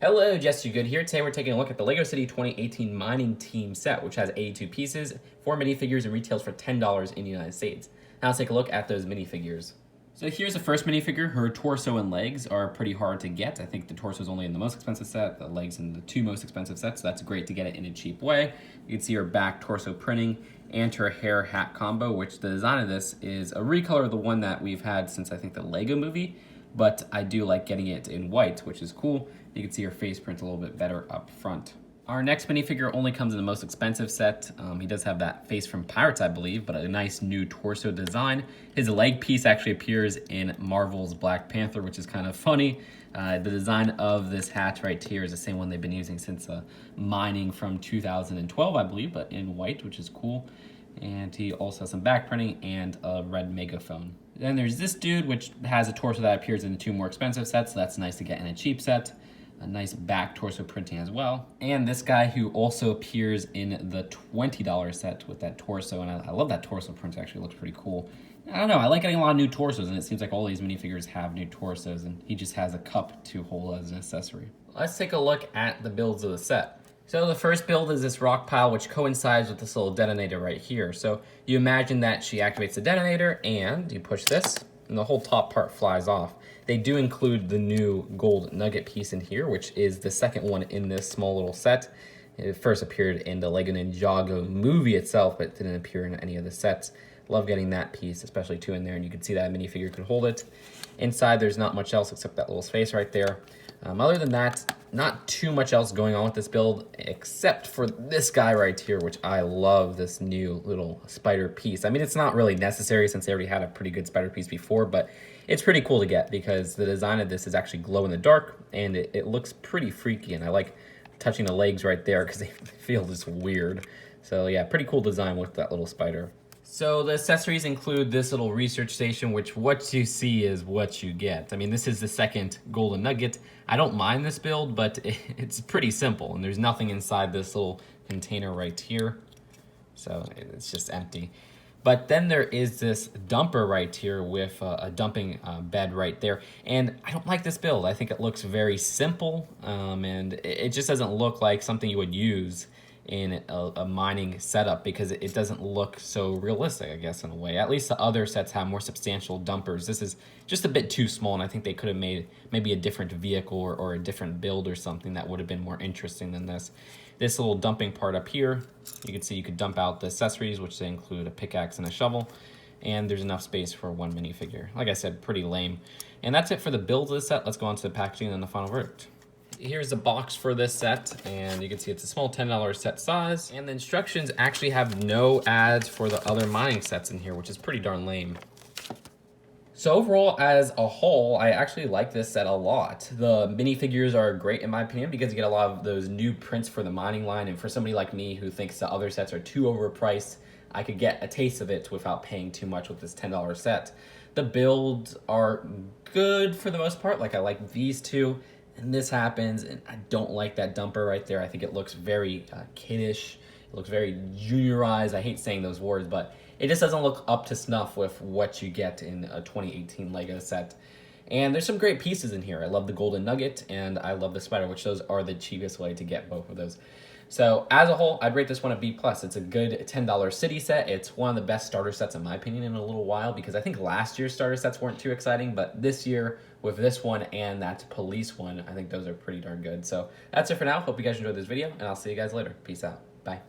Hello, Jesse Good here. Today we're taking a look at the LEGO City 2018 Mining Team set, which has 82 pieces, 4 minifigures, and retails for $10 in the United States. Now let's take a look at those minifigures. So here's the first minifigure. Her torso and legs are pretty hard to get. I think the torso is only in the most expensive set, the legs in the two most expensive sets, so that's great to get it in a cheap way. You can see her back torso printing and her hair hat combo, which the design of this is a recolor of the one that we've had since I think the Lego movie, but I do like getting it in white, which is cool. You can see her face print a little bit better up front. Our next minifigure only comes in the most expensive set. He does have that face from Pirates, I believe, but a nice new torso design. His leg piece actually appears in Marvel's Black Panther, which is kind of funny. The design of this hat right here is the same one they've been using since mining from 2012, I believe, but in white, which is cool. And he also has some back printing and a red megaphone. Then there's this dude, which has a torso that appears in the two more expensive sets, so that's nice to get in a cheap set. A nice back torso printing as well. And this guy who also appears in the $20 set with that torso, and I love that torso print, actually looks pretty cool. I don't know, I like getting a lot of new torsos, and it seems like all these minifigures have new torsos, and he just has a cup to hold as an accessory. Let's take a look at the builds of the set. So the first build is this rock pile, which coincides with this little detonator right here. So you imagine that she activates the detonator, and you push this, and the whole top part flies off. They do include the new gold nugget piece in here, which is the second one in this small little set. It first appeared in the Lego Ninjago movie itself, but didn't appear in any of the sets. Love getting that piece, especially two in there, and you can see that minifigure could hold it. Inside, there's not much else except that little space right there. Other than that, not too much else going on with this build, except for this guy right here, which I love, this new little spider piece. I mean, it's not really necessary since they already had a pretty good spider piece before, but it's pretty cool to get because the design of this is actually glow in the dark, and it looks pretty freaky, and I like touching the legs right there because they feel just weird. So yeah, pretty cool design with that little spider. So the accessories include this little research station, which what you see is what you get. I mean, this is the second golden nugget. I don't mind this build, but it's pretty simple, and there's nothing inside this little container right here. So it's just empty. But then there is this dumper right here with a dumping bed right there. And I don't like this build. I think it looks very simple, and it just doesn't look like something you would use in a mining setup because it doesn't look so realistic, I guess, in a way. At least the other sets have more substantial dumpers. This is just a bit too small, and I think they could have made maybe a different vehicle or a different build or something that would have been more interesting than this. This little dumping part up here, you can see you could dump out the accessories, which they include a pickaxe and a shovel, and there's enough space for one minifigure. Like I said, pretty lame. And that's it for the build of the set. Let's go on to the packaging and the final verdict. Here's a box for this set, and you can see it's a small $10 set size, and the instructions actually have no ads for the other mining sets in here, which is pretty darn lame. So overall, as a whole, I actually like this set a lot. The minifigures are great in my opinion because you get a lot of those new prints for the mining line, and for somebody like me who thinks the other sets are too overpriced, I could get a taste of it without paying too much with this $10 set. The builds are good for the most part, like I like these two, and this happens, and I don't like that dumper right there. I think it looks very kiddish. It looks very juniorized. I hate saying those words, but it just doesn't look up to snuff with what you get in a 2018 Lego set. And there's some great pieces in here. I love the golden nugget, and I love the spider, which those are the cheapest way to get both of those. So as a whole, I'd rate this one a B+. It's a good $10 city set. It's one of the best starter sets in my opinion in a little while because I think last year's starter sets weren't too exciting, but this year with this one and that police one, I think those are pretty darn good. So that's it for now. Hope you guys enjoyed this video, and I'll see you guys later. Peace out. Bye.